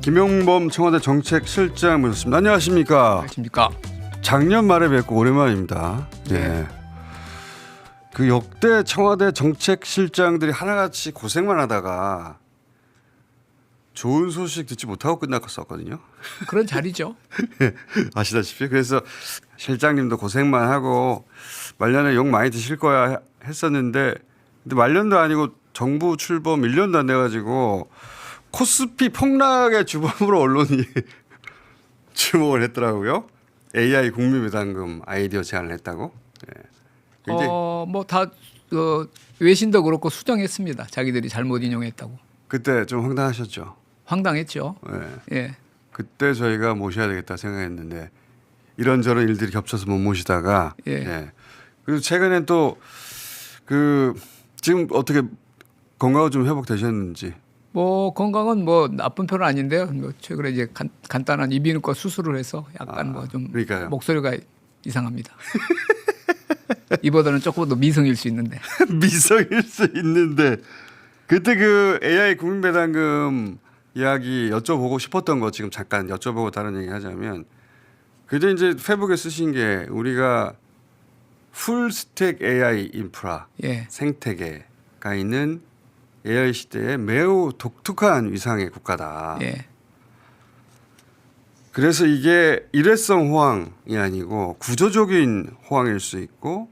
김용범 청와대 정책실장 모셨습니다. 안녕하십니까? 안녕하십니까? 작년 말에 뵙고 오랜만입니다. 네. 그 역대 청와대 정책실장들이 하나같이 고생만 하다가 좋은 소식 듣지 못하고 끝났었거든요. 그런 자리죠. 아시다시피. 그래서 실장님도 고생만 하고 말년에 욕 많이 드실 거야 했었는데, 근데 말년도 아니고 정부 출범 1년도 안 돼가지고 코스피 폭락의 주범으로 언론이 주목을 했더라고요. AI 국민배당금 아이디어 제안을 했다고. 네. 굉장히 뭐다 외신도 그렇고 수정했습니다. 자기들이 잘못 인용했다고. 그때 좀 황당하셨죠. 황당했죠. 네. 예. 그때 저희가 모셔야 되겠다 생각했는데 이런저런 일들이 겹쳐서 못 모시다가. 예. 예. 그리고 최근엔 또 그 지금 어떻게 건강은 좀 회복되셨는지. 뭐 건강은 뭐 나쁜 편은 아닌데요. 뭐 최근에 이제 간단한 이비인후과 수술을 해서 약간 뭐 좀 목소리가 이상합니다. 이보다는 조금 더 미성일 수 있는데. 미성일 수 있는데 그때 그 AI 국민배당금 이야기 여쭤보고 싶었던 거 지금 잠깐 여쭤보고 다른 얘기 하자면, 그때 이제 페북에 쓰신 게 우리가 풀스택 AI 인프라 예. 생태계가 있는 AI 시대에 매우 독특한 위상의 국가다. 예. 그래서 이게 일회성 호황이 아니고 구조적인 호황일 수 있고,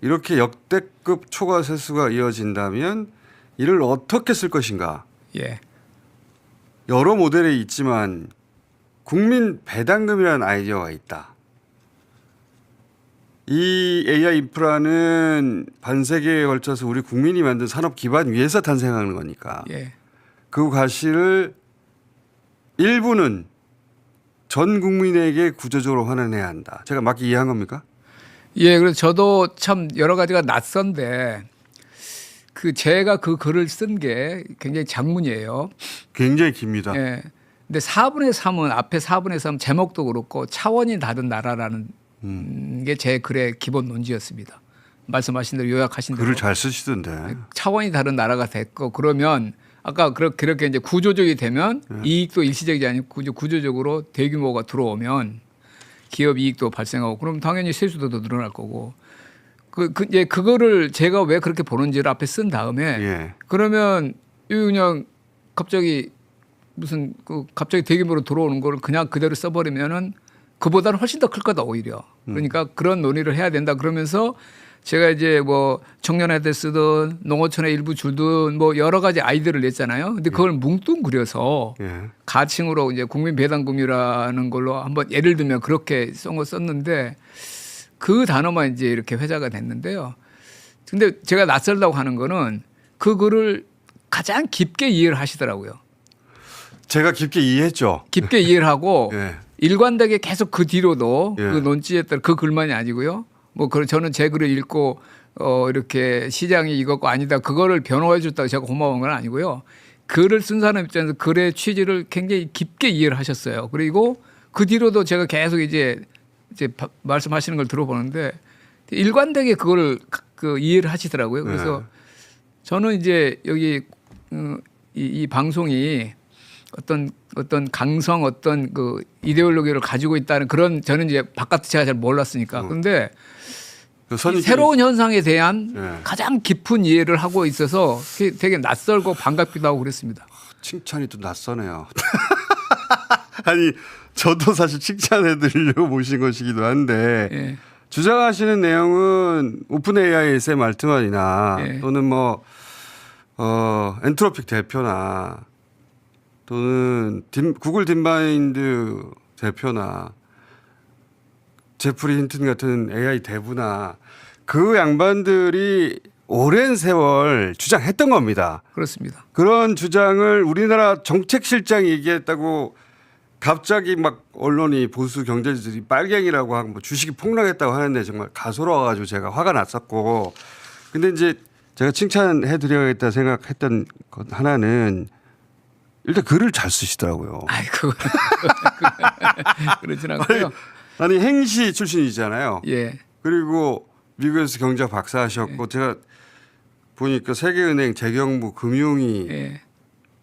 이렇게 역대급 초과 세수가 이어진다면 이를 어떻게 쓸 것인가. 예. 여러 모델이 있지만 국민 배당금이라는 아이디어가 있다. 이 AI 인프라는 반세기에 걸쳐서 우리 국민이 만든 산업 기반 위에서 탄생하는 거니까. 예. 그 과실을 일부는 전 국민에게 구조적으로 환원해야 한다. 제가 맞게 이해한 겁니까? 예. 그래서 저도 참 여러 가지가 낯선데 제가 그 글을 쓴 게 굉장히 장문이에요. 굉장히 깁니다. 예. 근데 4분의 3은 앞에 4분의 3 제목도 그렇고 차원이 다른 나라라는 게 제 글의 기본 논지였습니다. 말씀하신 대로 요약하신 대로 글을 잘 쓰시던데. 차원이 다른 나라가 됐고, 그러면 아까 그렇게 이제 구조적이 되면 이익도 일시적이 아니고 구조적으로 대규모가 들어오면 기업 이익도 발생하고, 그럼 당연히 세수도 더 늘어날 거고. 이제 그거를 제가 왜 그렇게 보는지를 앞에 쓴 다음에 예. 그러면 그냥 갑자기 갑자기 대규모로 들어오는 걸 그냥 그대로 써버리면은 그보다는 훨씬 더 클 거다 오히려. 그러니까 그런 논의를 해야 된다 그러면서 제가 이제 뭐 청년회대 쓰든 농어촌의 일부 줄든 뭐 여러 가지 아이디어를 냈잖아요. 근데 그걸 뭉뚱그려서 가칭으로 이제 국민 배당금이라는 걸로 한번 예를 들면 그렇게 썼는데 그 단어만 이제 이렇게 회자가 됐는데요. 근데 제가 낯설다고 하는 거는 그 글을 가장 깊게 이해를 하시더라고요. 제가 깊게 이해했죠. 깊게 이해를 하고 예. 일관되게 계속 그 뒤로도 예. 그 논지에 따라 그 글만이 아니고요. 뭐 저는 제 글을 읽고 이렇게 시장이 이것고 아니다 그거를 변호해 줬다고 제가 고마운 건 아니고요. 글을 쓴 사람 입장에서 글의 취지를 굉장히 깊게 이해를 하셨어요. 그리고 그 뒤로도 제가 계속 이제 말씀하시는 걸 들어보는데 일관되게 그거를 이해를 하시더라고요. 그래서 저는 이제 여기 이 방송이 어떤 강성 어떤 그 이데올로기를 가지고 있다는 그런, 저는 이제 바깥에 제가 잘 몰랐으니까. 그런데 새로운 현상에 대한 가장 깊은 이해를 하고 있어서 되게 낯설고 반갑기도 하고 그랬습니다. 칭찬이 또 낯서네요. 아니 저도 사실 칭찬해 드리려고 모신 것이기도 한데 예. 주장하시는 내용은 오픈 AI의 말트만이나 예. 또는 뭐 엔트로픽 대표나 또는 구글 딥마인드 대표나 제프리 힌튼 같은 AI 대부나 그 양반들이 오랜 세월 주장했던 겁니다. 그렇습니다. 그런 주장을 우리나라 정책실장이 얘기했다고 갑자기 막 언론이 보수 경제지들이 빨갱이라고 하고 뭐 주식이 폭락했다고 하는데 정말 가소로워가지고 제가 화가 났었고, 근데 이제 제가 칭찬해 드려야겠다 생각했던 것 하나는 일단 글을 잘 쓰시더라고요. 아이고 그러진 않고요. 아니 행시 출신이잖아요. 예. 그리고 미국에서 경제학 박사하셨고 예. 제가 보니까 세계은행 재경부 금융위 예.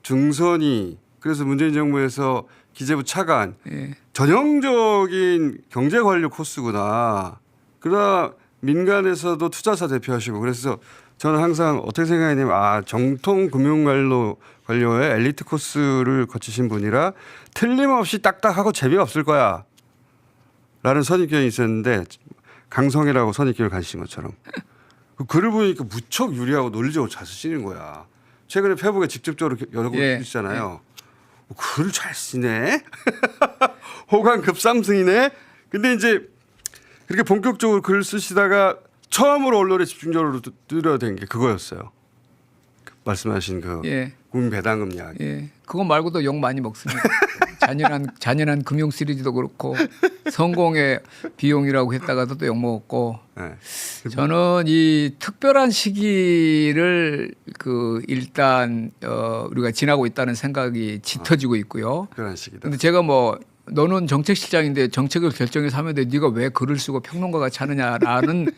중선이 그래서 문재인 정부에서 기재부 차관 예. 전형적인 경제 관료 코스구나. 그러나 민간에서도 투자사 대표하시고 그래서 저는 항상 어떻게 생각했냐면 정통 금융 관료의 엘리트 코스를 거치신 분이라 틀림없이 딱딱하고 재미없을 거야. 라는 선입견이 있었는데 강성이라고 선입견을 가지신 것처럼. 그 글을 보니까 무척 유리하고 논리적으로 잘 쓰시는 거야. 최근에 페북에 직접적으로 여러 번 예. 쓰시잖아요. 글을 잘 쓰네. 호감 급상승이네. 근데 이제 그렇게 본격적으로 글을 쓰시다가 처음으로 언론에 집중적으로 뜨려야 된 게 그거였어요. 말씀하신 그 예. 국민 배당금 이야기. 예. 그거 말고도 욕 많이 먹습니다. 잔인한 금융 시리즈도 그렇고 성공의 비용이라고 했다가도 또 욕 먹었고. 네. 저는 이 특별한 시기를 일단 우리가 지나고 있다는 생각이 짙어지고 있고요. 그런 식이다. 근데 제가 너는 정책실장인데 정책을 결정해서 하면데 네가 왜 글을 쓰고 평론가 같이 하느냐라는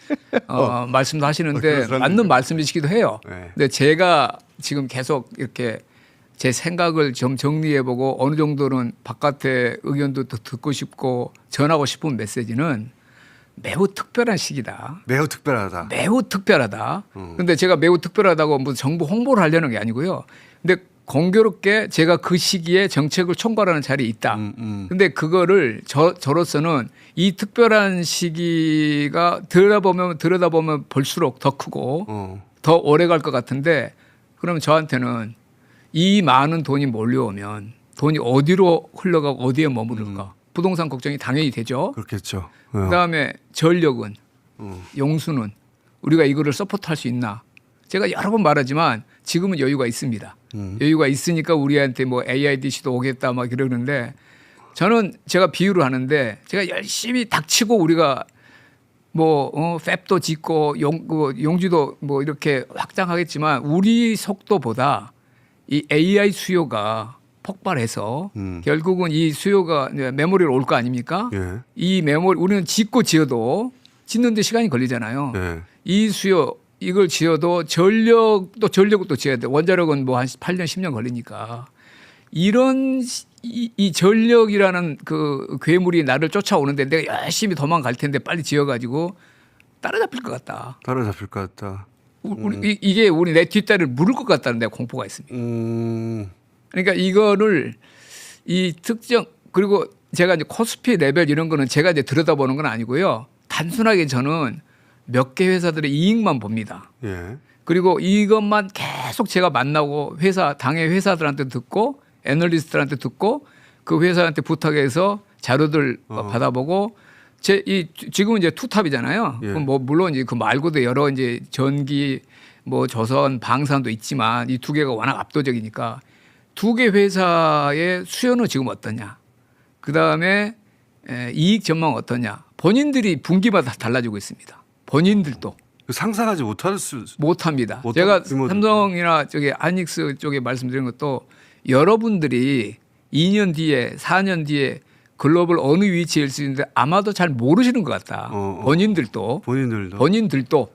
말씀도 하시는데 맞는 말씀이시기도 해요. 네. 근데 제가 지금 계속 이렇게 제 생각을 좀 정리해보고 어느 정도는 바깥의 의견도 듣고 싶고 전하고 싶은 메시지는 매우 특별한 시기다. 매우 특별하다. 매우 특별하다. 근데 제가 매우 특별하다고 무슨 정부 홍보를 하려는 게 아니고요. 근데 공교롭게 제가 그 시기에 정책을 총괄하는 자리에 있다. 근데 그거를 저로서는 이 특별한 시기가 들여다보면 볼수록 더 크고 더 오래 갈 것 같은데 그러면 저한테는 이 많은 돈이 몰려오면 돈이 어디로 흘러가고 어디에 머무를까. 부동산 걱정이 당연히 되죠. 그렇겠죠. 그다음에 전력은 용수는 우리가 이거를 서포트할 수 있나. 제가 여러 번 말하지만 지금은 여유가 있습니다. 여유가 있으니까 우리한테 AIDC도 오겠다 막 이러는데 저는 제가 비유를 하는데 제가 열심히 닥치고 우리가 팹도 짓고 용지도 이렇게 확장하겠지만 우리 속도보다 이 AI 수요가 폭발해서 결국은 이 수요가 메모리로 올 거 아닙니까? 예. 이 메모리 우리는 짓고 지어도 짓는데 시간이 걸리잖아요. 예. 이 수요 이걸 지어도 전력도 지어야 돼. 원자력은 한 8년 10년 걸리니까 이런 이 전력이라는 그 괴물이 나를 쫓아오는데 내가 열심히 도망갈 텐데 빨리 지어가지고 따라잡힐 것 같다. 따라잡힐 것 같다. 이게 우리 내 뒷다리를 물을 것 같다는 데 공포가 있습니다. 그러니까 이거를 이 특정 그리고 제가 이제 코스피 레벨 이런 거는 제가 이제 들여다보는 건 아니고요. 단순하게 저는 몇 개 회사들의 이익만 봅니다. 예. 그리고 이것만 계속 제가 만나고 당의 회사들한테 듣고 애널리스트들한테 듣고 그 회사한테 부탁해서 자료들 받아보고 지금은 이제 투탑이잖아요. 예. 그럼 물론 이제 그 말고도 여러 이제 전기 조선 방산도 있지만 이 두 개가 워낙 압도적이니까 두 개 회사의 수요는 지금 어떠냐. 그다음에 이익 전망 어떠냐. 본인들이 분기마다 달라지고 있습니다. 본인들도 상상하지 못합니다. 못한 제가 규모들. 삼성이나 하이닉스 쪽에 말씀드린 것도 여러분들이 2년 뒤에 4년 뒤에 글로벌 어느 위치에 있을 수 있는데 아마도 잘 모르시는 것 같다. 본인들도 본인들도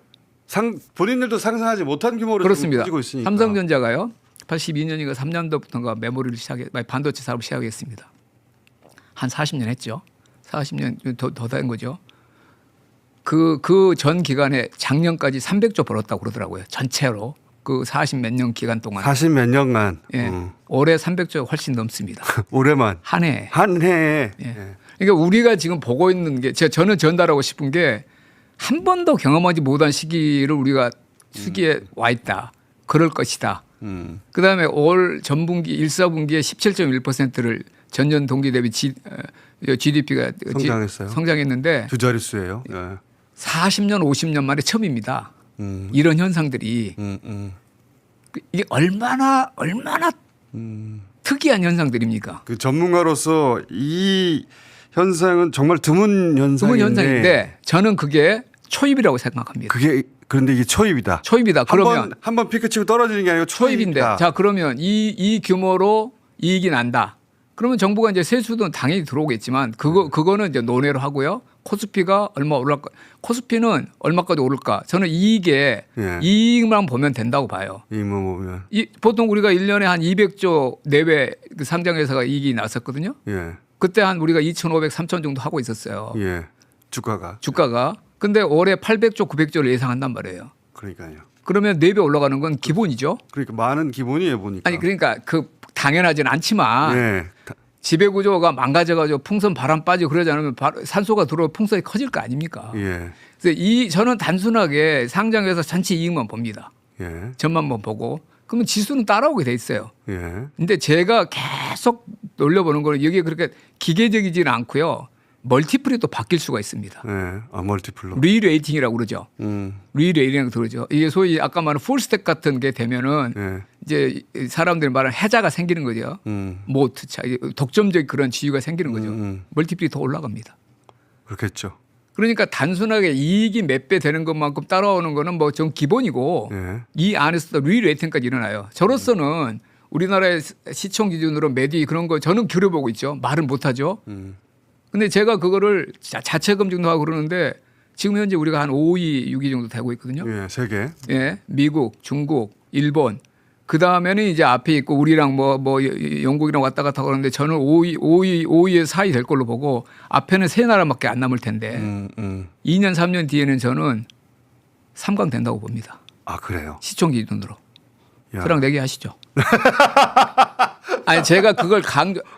상상하지 못한 규모로 그렇습니다. 지고 있으니까. 삼성전자가요. 82년인가 3년도부터인가 메모리를 반도체 사업을 시작했습니다. 한 40년 했죠. 40년 더 된 거죠. 그 전 기간에 작년까지 300조 벌었다고 그러더라고요. 전체로 그 40몇 년 기간 동안. 40몇 년간. 예. 올해 300조 훨씬 넘습니다. 올해만. 한 해. 한 해에. 예. 그러니까 우리가 지금 보고 있는 게 저는 전달하고 싶은 게 한 번도 경험하지 못한 시기를 우리가 시기에 와 있다. 그럴 것이다. 그다음에 올 전분기 1사분기에 17.1%를 전년 동기 대비 GDP가 성장했는데 두 자릿수예요. 네. 40년 50년 만에 처음입니다. 이런 현상들이 이게 얼마나 특이한 현상들입니까? 그 전문가로서 이 현상은 정말 드문 현상인데 저는 그게 초입이라고 생각합니다. 그런데 이게 초입이다. 초입이다. 그러면 한번 피크치고 떨어지는 게 아니고 초입인데. 자, 그러면 이 규모로 이익이 난다. 그러면 정부가 이제 세수도 당연히 들어오겠지만 그거는 이제 논외로 하고요. 코스피가 얼마 올랄까? 코스피는 얼마까지 오를까? 저는 이익에 예. 이익만 보면 된다고 봐요. 이만 보면 보통 우리가 1년에 한 200조 내외 그 상장회사가 이익이 났었거든요. 예. 그때 한 우리가 2,500, 3,000 정도 하고 있었어요. 예. 주가가 근데 올해 800조, 900조를 예상한단 말이에요. 그러니까요. 그러면 4배 올라가는 건 기본이죠. 그러니까 많은 기본이에요 보니까. 아니 그러니까 그 당연하진 않지만 예. 지배 구조가 망가져가지고 풍선 바람 빠지고 그러지 않으면 산소가 들어오 풍선이 커질 거 아닙니까? 예. 그래서 저는 단순하게 상장해서 전체 이익만 봅니다. 예. 전만만 보고 그러면 지수는 따라오게 돼 있어요. 예. 근데 제가 계속 놀려보는 거는 여기에 그렇게 기계적이지는 않고요. 멀티플이 또 바뀔 수가 있습니다. 예. 아 멀티플로. 리레이팅이라고 그러죠. 리레이팅이라고 그러죠. 이게 소위 아까 말한 풀스택 같은 게 되면은 예. 이제 사람들이 말하는 해자가 생기는 거죠. 모트 차 독점적 그런 지위가 생기는 거죠. 멀티플이 더 올라갑니다. 그렇겠죠. 그러니까 단순하게 이익이 몇 배 되는 것만큼 따라오는 거는 뭐 좀 기본이고 예. 이 안에서도 리레이팅까지 일어나요. 저로서는 우리나라의 시총 기준으로 매디 그런 거 저는 겨뤄보고 있죠. 말은 못하죠. 근데 제가 그거를 자체 검증도 하고 그러는데 지금 현재 우리가 한 5위, 6위 정도 되고 있거든요. 예. 세계. 예, 미국, 중국, 일본. 그 다음에는 이제 앞에 있고 우리랑 뭐 영국이랑 왔다 갔다 그러는데 저는 5위에 4위 될 걸로 보고 앞에는 세 나라밖에 안 남을 텐데 2년, 3년 뒤에는 저는 3강 된다고 봅니다. 아 그래요. 시총 기준으로. 야. 저랑 내기하시죠. 아니 제가 그걸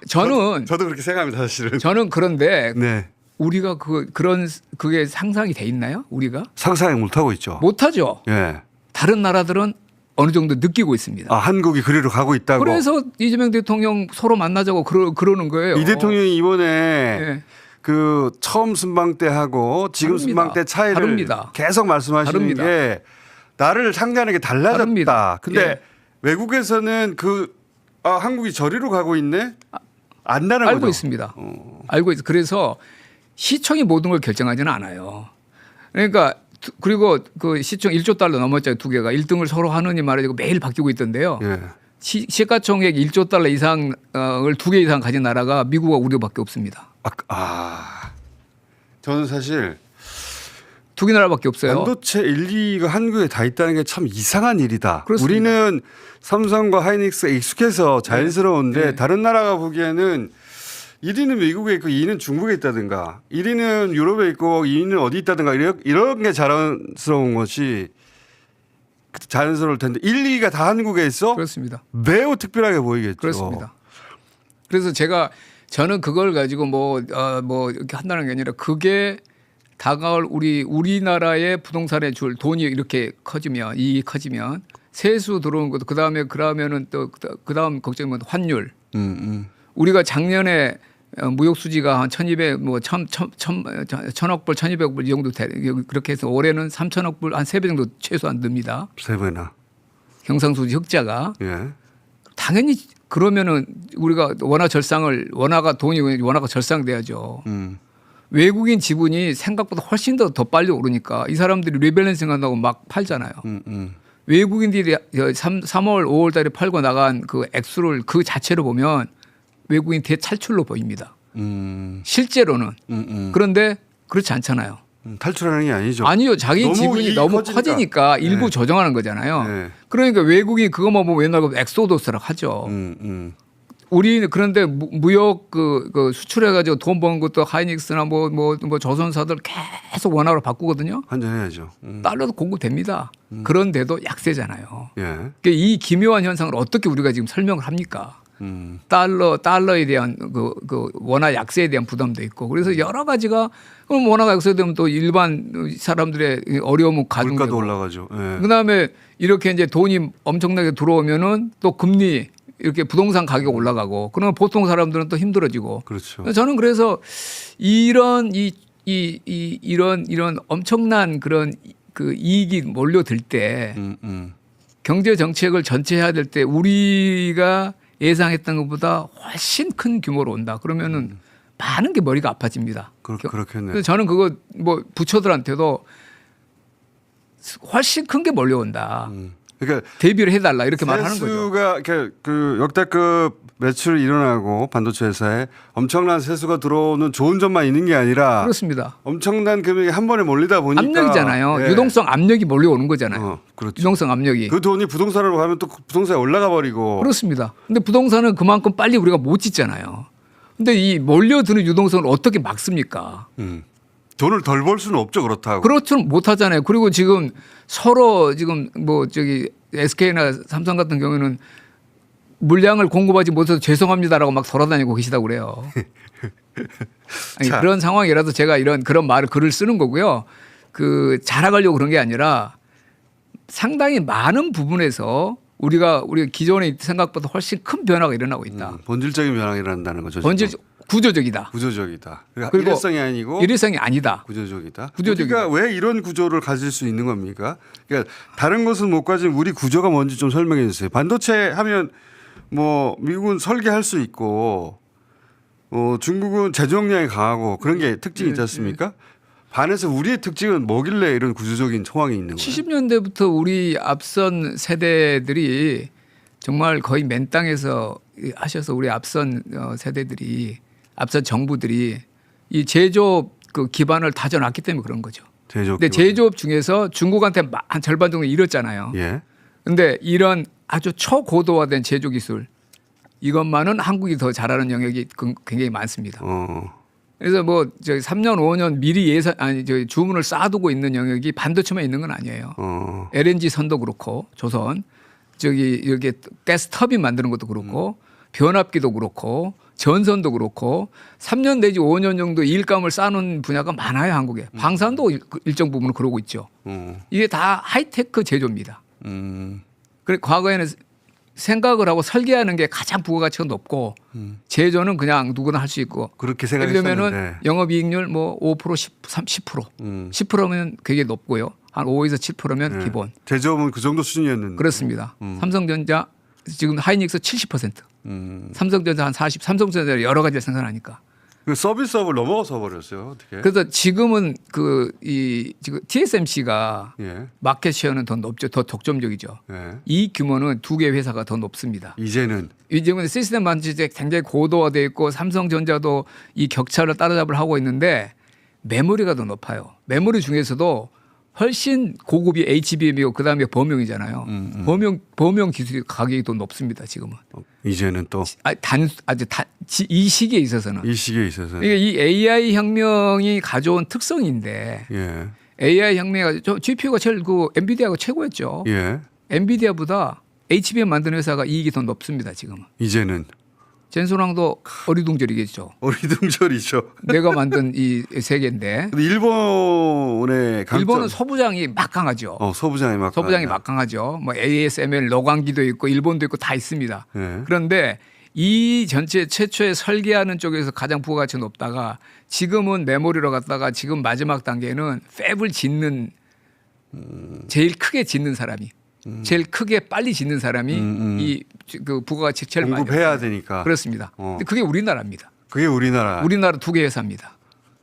저는 저도 그렇게 생각합니다 사실은. 저는 그런데 네. 우리가 그게 상상이 돼 있나요? 우리가 상상을 못 하고 있죠. 못하죠. 예. 다른 나라들은 어느 정도 느끼고 있습니다. 아 한국이 그리로 가고 있다고. 그래서 이재명 대통령 서로 만나자고 그러는 거예요. 이 대통령이 이번에 네. 그 처음 순방 때 하고 지금 다릅니다. 순방 때 차이를 다릅니다. 계속 말씀하시는 다릅니다. 게 나를 상대하는 게 달라졌다. 다릅니다. 근데 예. 외국에서는 한국이 저리로 가고 있네. 안다는 알고 거죠. 있습니다. 알고 있어. 그래서 시총이 모든 걸 결정하지는 않아요. 그러니까 그리고 그 시총 1조 달러 넘었잖아요. 두 개가 1등을 서로 하느니 말이고 매일 바뀌고 있던데요. 예. 시가총액 1조 달러 이상을 두 개 이상 가진 나라가 미국과 우리밖에 없습니다. 저는 사실 두 개 나라밖에 없어요. 반도체 1, 2가 한국에 다 있다는 게 참 이상한 일이다. 그렇습니다. 우리는 삼성과 하이닉스가 익숙해서 자연스러운데 네. 다른 나라가 보기에는 1위는 미국에 있고 2위는 중국에 있다든가 1위는 유럽에 있고 2위는 어디 있다든가 이런 게 자연스러운 것이 자연스러울 텐데 1, 2위가 다 한국에 있어 그렇습니다. 매우 특별하게 보이겠죠. 그렇습니다. 그래서 저는 그걸 가지고 뭐 이렇게 한다는 게 아니라 그게 다가올 우리나라의 부동산에 줄 돈이 이렇게 커지면 이익이 커지면 세수 들어오는 것도 그다음에는 또 그다음 걱정은 환율. 우리가 작년에 무역 수지가 한 1,200 뭐 1,000억 불, 1,200억 불 이 정도 그렇게 해서 올해는 3,000억 불 한 3배 정도 최소한 듭니다. 3배나. 경상수지 흑자가. 예. 당연히 그러면은 우리가 원화가 돈이 원화가 절상돼야죠. 외국인 지분이 생각보다 훨씬 더 빨리 오르니까 이 사람들이 리밸런싱 한다고 막 팔잖아요. 외국인들이 3월, 5월 달에 팔고 나간 그 액수를 그 자체로 보면 외국인 대탈출로 보입니다. 실제로는. 그런데 그렇지 않잖아요. 탈출하는 게 아니죠. 아니요. 자기 너무 지분이 이익이 너무 커지니까. 커지니까 일부 네. 조정하는 거잖아요. 네. 그러니까 외국인 그것만 보면 옛날 엑소더스라고 하죠. 우리는 그런데 무역 그 수출해가지고 돈 버는 것도 하이닉스나 뭐 조선사들 계속 원화로 바꾸거든요. 환전해야죠. 달러도 공급됩니다. 그런데도 약세잖아요. 예. 그러니까 이 기묘한 현상을 어떻게 우리가 지금 설명을 합니까? 달러에 대한 그 원화 약세에 대한 부담도 있고 그래서 여러 가지가 그럼 원화가 약세되면 또 일반 사람들의 어려움은 가중되고 물가도 올라가죠. 예. 그다음에 이렇게 이제 돈이 엄청나게 들어오면은 또 금리 이렇게 부동산 가격 올라가고 그러면 보통 사람들은 또 힘들어지고 그렇죠. 저는 그래서 이런 엄청난 그런 그 이익이 몰려들 때 경제 정책을 전체 해야 될 때 우리가 예상했던 것보다 훨씬 큰 규모로 온다. 그러면은 많은 게 머리가 아파집니다. 그렇겠네요. 그래서 저는 그거 뭐 부처들한테도 훨씬 큰 게 몰려온다. 그러니까 대비를 해달라 이렇게 말하는 거죠. 세수가 그 역대급 매출이 일어나고 반도체 회사에 엄청난 세수가 들어오는 좋은 점만 있는 게 아니라 그렇습니다. 엄청난 금액이 한 번에 몰리다 보니까 압력이잖아요. 예. 유동성 압력이 몰려오는 거잖아요. 그렇죠. 유동성 압력이. 그 돈이 부동산으로 가면 또 부동산에 올라가 버리고 그렇습니다. 근데 부동산은 그만큼 빨리 우리가 못 짓잖아요. 근데 이 몰려드는 유동성을 어떻게 막습니까? 돈을 덜 벌 수는 없죠. 그렇다고. 그렇지는 못하잖아요. 그리고 지금 서로 지금 뭐 저기 SK나 삼성 같은 경우에는 물량을 공급하지 못해서 죄송합니다라고 막 돌아다니고 계시다고 그래요. 아니, 자. 그런 상황이라도 제가 그런 글을 쓰는 거고요. 그 자랑하려고 그런 게 아니라 상당히 많은 부분에서 우리가 기존의 생각보다 훨씬 큰 변화가 일어나고 있다. 본질적인 변화가 일어난다는 거죠. 본질 지금. 구조적이다. 구조적이다. 그러니까 그리고 일회성이 아니고 일회성이 아니다. 구조적이다. 구조적이다. 우리가 왜 이런 구조를 가질 수 있는 겁니까? 그러니까 다른 것은 못 가진 우리 구조가 뭔지 좀 설명해 주세요. 반도체 하면 뭐 미국은 설계할 수 있고 중국은 제조역량이 강하고 그런 게 특징이 있지 않습니까? 반해서 우리의 특징은 뭐길래 이런 구조적인 상황이 있는 거예요? 70년대부터 우리 앞선 세대들이 정말 거의 맨 땅에서 하셔서 우리 앞선 세대들이 앞선 정부들이 이 제조업 그 기반을 다져놨기 때문에 그런 거죠. 제조업 근데 기반. 제조업 중에서 중국한테 한 절반 정도 잃었잖아요. 예. 근데 이런 아주 초고도화된 제조 기술 이것만은 한국이 더 잘하는 영역이 굉장히 많습니다. 그래서 뭐 저기 3년 5년 미리 저기 주문을 쌓아두고 있는 영역이 반도체만 있는 건 아니에요. LNG 선도 그렇고 조선 저기 이렇게 가스 터빈 만드는 것도 그렇고 변압기도 그렇고 전선도 그렇고 3년 내지 5년 정도 일감을 쌓는 분야가 많아요 한국에. 방산도 일정 부분은 그러고 있죠. 이게 다 하이테크 제조입니다. 그래 과거에는 생각을 하고 설계하는 게 가장 부가가치가 높고 제조는 그냥 누구나 할 수 있고 그렇게 예를 생각했었는데 들면은 영업이익률 뭐 5% 10%, 10%면 굉장히 높고요. 한 5에서 7%면 네. 기본. 제조업은 그 정도 수준이었는데. 그렇습니다. 삼성전자 지금 하이닉스 70%, 삼성전자 한 40, 삼성전자 여러 가지를 생산하니까. 그 서비스업을 넘어서 버렸어요. 어떻게? 그래서 지금은 지금 TSMC가 예. 마켓 쉐어는 더 높죠. 더 독점적이죠. 예. 이 규모는 두 개 회사가 더 높습니다. 이제는 이제는 시스템 반도체 굉장히 고도화되어 있고 삼성전자도 이 격차를 따라잡을 하고 있는데 메모리가 더 높아요. 메모리 중에서도 훨씬 고급이 HBM이고 그다음에 범용이잖아요. 범용 기술이 가격이 더 높습니다. 지금은. 이제는 또 이 시기에 있어서는. 이 시기에 있어서. 이게 이 AI 혁명이 가져온 특성인데 예. AI 혁명이 GPU가 제일 엔비디아가 최고였죠. 예. 엔비디아보다 HBM 만드는 회사가 이익이 더 높습니다. 지금은. 이제는 젠소랑도 어리둥절이겠죠. 어리둥절이죠. 내가 만든 이 세계인데. 근데 일본의 강점. 일본은 소부장이 막강하죠. 소부장이 막. 소부장이 막강하죠. 뭐 ASML 노광기도 있고 일본도 있고 다 있습니다. 예. 그런데 이 전체 최초의 설계하는 쪽에서 가장 부가가치가 높다가 지금은 메모리로 갔다가 지금 마지막 단계는 팹을 짓는 제일 크게 짓는 사람이 제일 크게 빨리 짓는 사람이 그 부가가치 제일 많이 공급해야 높아요. 되니까. 그렇습니다. 근데 그게 우리나라입니다. 그게 우리나라. 우리나라 두 개 회사입니다.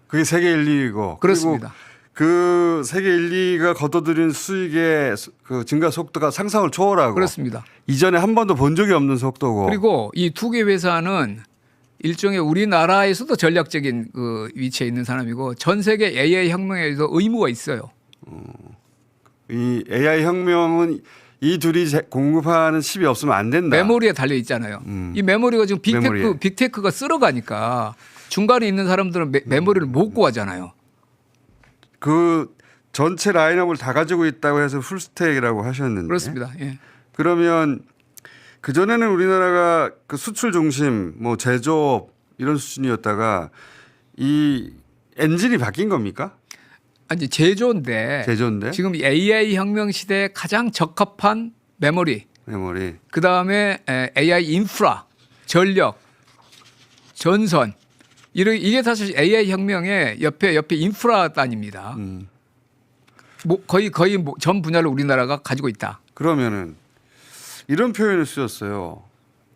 그게 세계 1, 2위고. 그렇습니다. 그 세계 1, 2위가 거둬들인 수익의 그 증가 속도가 상상을 초월하고. 그렇습니다. 이전에 한 번도 본 적이 없는 속도고. 그리고 이 두 개 회사는 일종의 우리나라에서도 전략적인 그 위치에 있는 사람이고 전 세계 AI 혁명에도 의무가 있어요. 이 AI 혁명은 이 둘이 공급하는 칩이 없으면 안 된다. 메모리에 달려 있잖아요. 이 메모리가 지금 메모리에. 빅테크가 쓸어가니까 중간에 있는 사람들은 메모리를 못 구하잖아요. 그 전체 라인업을 다 가지고 있다고 해서 풀스택이라고 하셨는데. 그렇습니다. 예. 그러면 그 전에는 우리나라가 그 수출 중심, 뭐 제조업 이런 수준이었다가 이 엔진이 바뀐 겁니까? 아니 제조인데 제조인데 지금 AI 혁명 시대에 가장 적합한 메모리, 메모리. 그 다음에 AI 인프라, 전력, 전선 이게 사실 AI 혁명의 옆에 인프라단입니다. 거의 전 분야를 우리나라가 가지고 있다. 그러면은 이런 표현을 쓰였어요.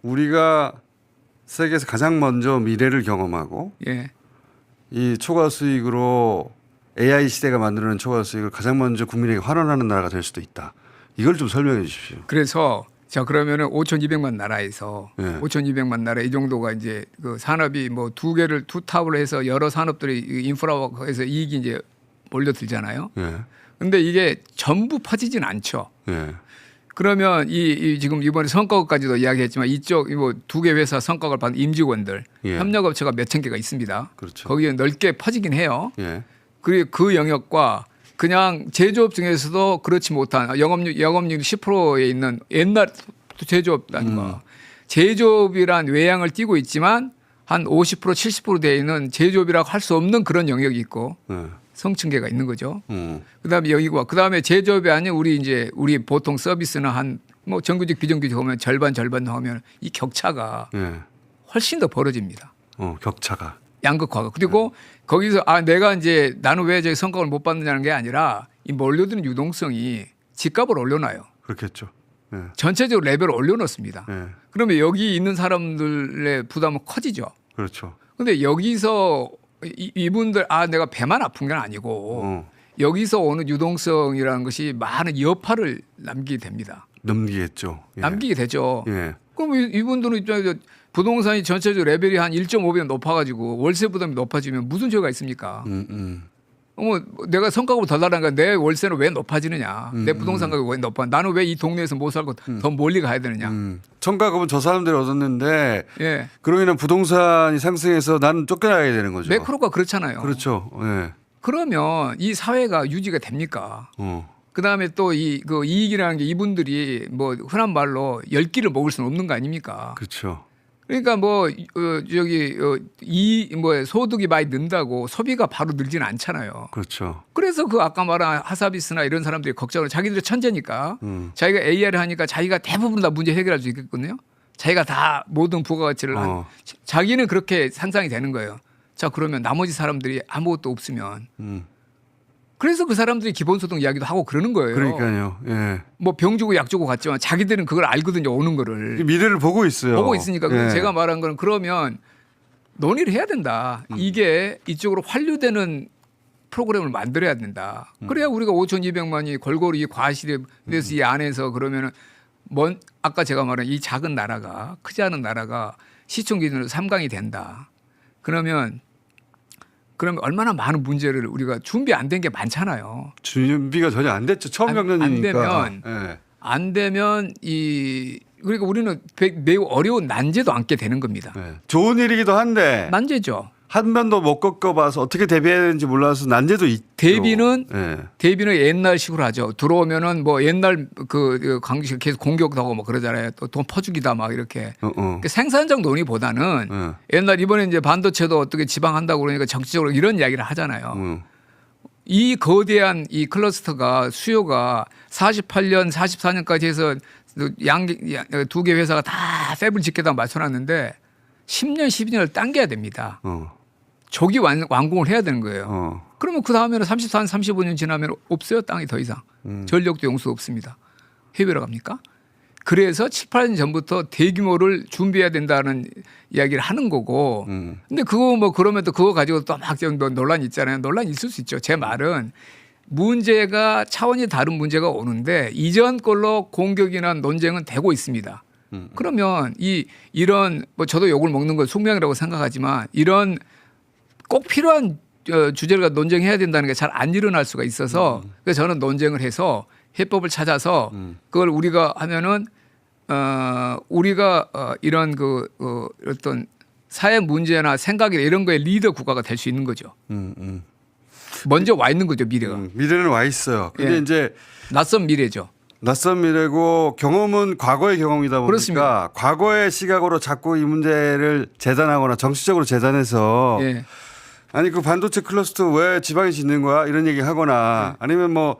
우리가 세계에서 가장 먼저 미래를 경험하고 예. 이 초과 수익으로 AI 시대가 만드는 초과 수익을 가장 먼저 국민에게 환원하는 나라가 될 수도 있다. 이걸 좀 설명해 주십시오. 그래서 자 그러면은 5,200만 나라에서 예. 5,200만 나라 이 정도가 이제 그 산업이 뭐 두 개를 투탑을 해서 여러 산업들이 인프라해서 이익이 이제 몰려들잖아요. 예. 근데 이게 전부 퍼지진 않죠. 예. 그러면 이 지금 이번에 성과급까지도 이야기했지만 이쪽 뭐 두 개 회사 성과급을 받은 임직원들 예. 협력업체가 몇천 개가 있습니다. 그렇죠. 거기에 넓게 퍼지긴 해요. 예. 그리고 그 영역과 그냥 제조업 중에서도 그렇지 못한 영업률 10%에 있는 옛날 제조업 단가 제조업이란 외양을 띠고 있지만 한 50% 70% 되어 있는 제조업이라고 할 수 없는 그런 영역이 있고 예. 성층계가 있는 거죠. 그다음에 여기고 그다음에 제조업이 아닌 우리 보통 서비스나 한 뭐 정규직 비정규직 하면 절반 하면 이 격차가 예. 훨씬 더 벌어집니다. 격차가. 양극화가. 그리고 거기서 내가 이제 나는 왜 저기 성과를 못 받느냐는 게 아니라 이 몰려드는 유동성이 집값을 올려놔요. 그렇겠죠. 예. 전체적으로 레벨을 올려놓습니다. 예. 그러면 여기 있는 사람들의 부담은 커지죠. 그렇죠. 근데 여기서 이분들 내가 배만 아픈 건 아니고 여기서 오는 유동성이라는 것이 많은 여파를 남기게 됩니다. 넘기겠죠. 예. 남기게 되죠. 예. 그럼 이분들은 입장에서 부동산이 전체적 레벨이 한 1.5배 높아가지고 월세 부담이 높아지면 무슨 죄가 있습니까? 내가 성과급을 더 달라니까 내 월세는 왜 높아지느냐? 내 부동산 가격이 왜 높아? 나는 왜 이 동네에서 못 살고 더 멀리 가야 되느냐? 청가급은 저 사람들이 얻었는데 예. 그로 인한 부동산이 상승해서 나는 쫓겨나야 되는 거죠. 매크로가 그렇잖아요. 그렇죠. 예. 그러면 이 사회가 유지가 됩니까? 그다음에 또 그 이익이라는 게 이분들이 뭐 흔한 말로 10끼를 먹을 수는 없는 거 아닙니까? 그렇죠. 그러니까 소득이 많이 는다고 소비가 바로 늘지는 않잖아요. 그렇죠. 그래서 그 아까 말한 하사비스나 이런 사람들이 걱정을 자기들이 천재니까 자기가 AI를 하니까 자기가 대부분 다 문제 해결할 수 있겠거든요. 자기가 다 모든 부가가치를 자기는 그렇게 상상이 되는 거예요. 자 그러면 나머지 사람들이 아무것도 없으면 그래서 그 사람들이 기본소득 이야기도 하고 그러는 거예요. 그러니까요. 예. 뭐 병 주고 약 주고 갔지만 자기들은 그걸 알거든요. 오는 거를. 미래를 보고 있어요. 보고 있으니까. 예. 제가 말한 거는 그러면 논의를 해야 된다. 이게 이쪽으로 환류되는 프로그램을 만들어야 된다. 그래야 우리가 5,200만이 골고루 이 과실에 대해서 이 안에서 그러면은 아까 제가 말한 이 작은 나라가 크지 않은 나라가 시총 기준으로 3강이 된다. 그러면 얼마나 많은 문제를 우리가 준비 안 된 게 많잖아요. 준비가 전혀 안 됐죠. 처음 경련이니까. 안 되면 그러니까 우리는 매우 어려운 난제도 안게 되는 겁니다. 예. 좋은 일이기도 한데 난제죠. 한 번도 못 겪어봐서 어떻게 대비해야 되는지 몰라서 난제도 있죠. 대비는 예. 옛날식으로 하죠. 들어오면은 뭐 옛날 그 관계실 계속 공격도 하고 뭐 그러잖아요. 또 돈 퍼주기다 막 이렇게. 그러니까 생산적 논의보다는 옛날 이번에 이제 반도체도 어떻게 지방한다고 그러니까 정치적으로 이런 이야기를 하잖아요. 이 거대한 이 클러스터가 수요가 48년, 44년까지 해서 두 개 회사가 다 팹을 짓겠다고 맞춰놨는데 10년, 12년을 당겨야 됩니다. 조기 완공을 해야 되는 거예요. 그러면 그 다음에는 34년, 35년 지나면 없어요. 땅이 더 이상. 전력도 용수 없습니다. 해외로 갑니까? 그래서 7, 8년 전부터 대규모를 준비해야 된다는 이야기를 하는 거고. 근데 그러면 또 그거 가지고 또 막 논란이 있잖아요. 논란이 있을 수 있죠. 제 말은 문제가 차원이 다른 문제가 오는데 이전 걸로 공격이나 논쟁은 되고 있습니다. 그러면 이런 저도 욕을 먹는 걸 숙명이라고 생각하지만 이런 꼭 필요한 주제를 논쟁해야 된다는 게 잘 안 일어날 수가 있어서 그래서 저는 논쟁을 해서 해법을 찾아서 그걸 우리가 하면은 우리가 이런 어떤 사회 문제나 생각이나 이런 거에 리더 국가가 될 수 있는 거죠. 먼저 와 있는 거죠, 미래가. 미래는 와 있어요. 근데 예. 이제 낯선 미래죠. 낯선 미래고 경험은 과거의 경험이다 보니까 그렇습니다. 과거의 시각으로 자꾸 이 문제를 재단하거나 정치적으로 재단해서 예. 아니 그 반도체 클러스터 왜 지방에 짓는 거야 이런 얘기 하거나 아니면 뭐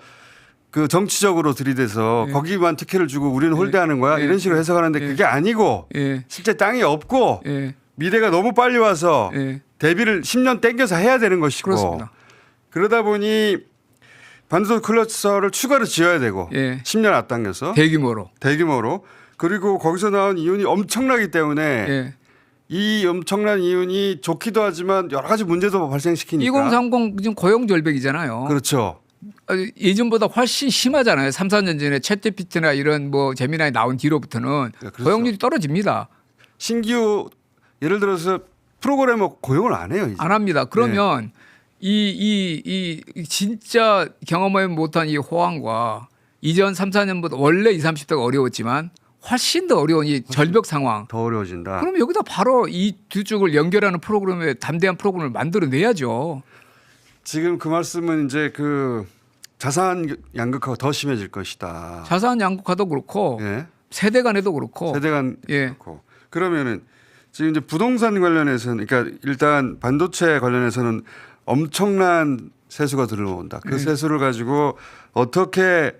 그 정치적으로 들이대서 거기만 특혜를 주고 우리는 홀대하는 거야 이런 식으로 해석하는데 그게 아니고 실제 땅이 없고 미래가 너무 빨리 와서 대비를 10년 땡겨서 해야 되는 것이고 그렇습니다. 그러다 보니 반도체 클러스터를 추가로 지어야 되고 10년 앞당겨서 대규모로 그리고 거기서 나온 이윤이 엄청나기 때문에 이 엄청난 이윤이 좋기도 하지만 여러 가지 문제도 발생시키니까 2030 지금 고용 절벽이잖아요. 그렇죠. 예전보다 훨씬 심하잖아요. 3, 4년 전에 챗GPT나 이런 뭐 제미나이 나온 뒤로부터는 네, 그렇죠. 고용률이 떨어집니다. 신규 예를 들어서 프로그래머 고용을 안 해요. 이제. 안 합니다. 그러면 이 진짜 경험하지 못한 이 호황과 이전 3, 4년보다 원래 20, 30대가 어려웠지만 훨씬 더 어려운 이 절벽 상황. 더 어려워진다. 그럼 여기다 바로 이 두 쪽을 연결하는 프로그램에 담대한 프로그램을 만들어내야죠. 지금 그 말씀은 이제 그 자산 양극화가 더 심해질 것이다. 자산 양극화도 그렇고 예. 세대 간에도 그렇고 세대 간 예. 그렇고. 그러면은 지금 이제 부동산 관련해서는 그러니까 일단 반도체 관련해서는 엄청난 세수가 들어온다. 그 세수를 가지고 어떻게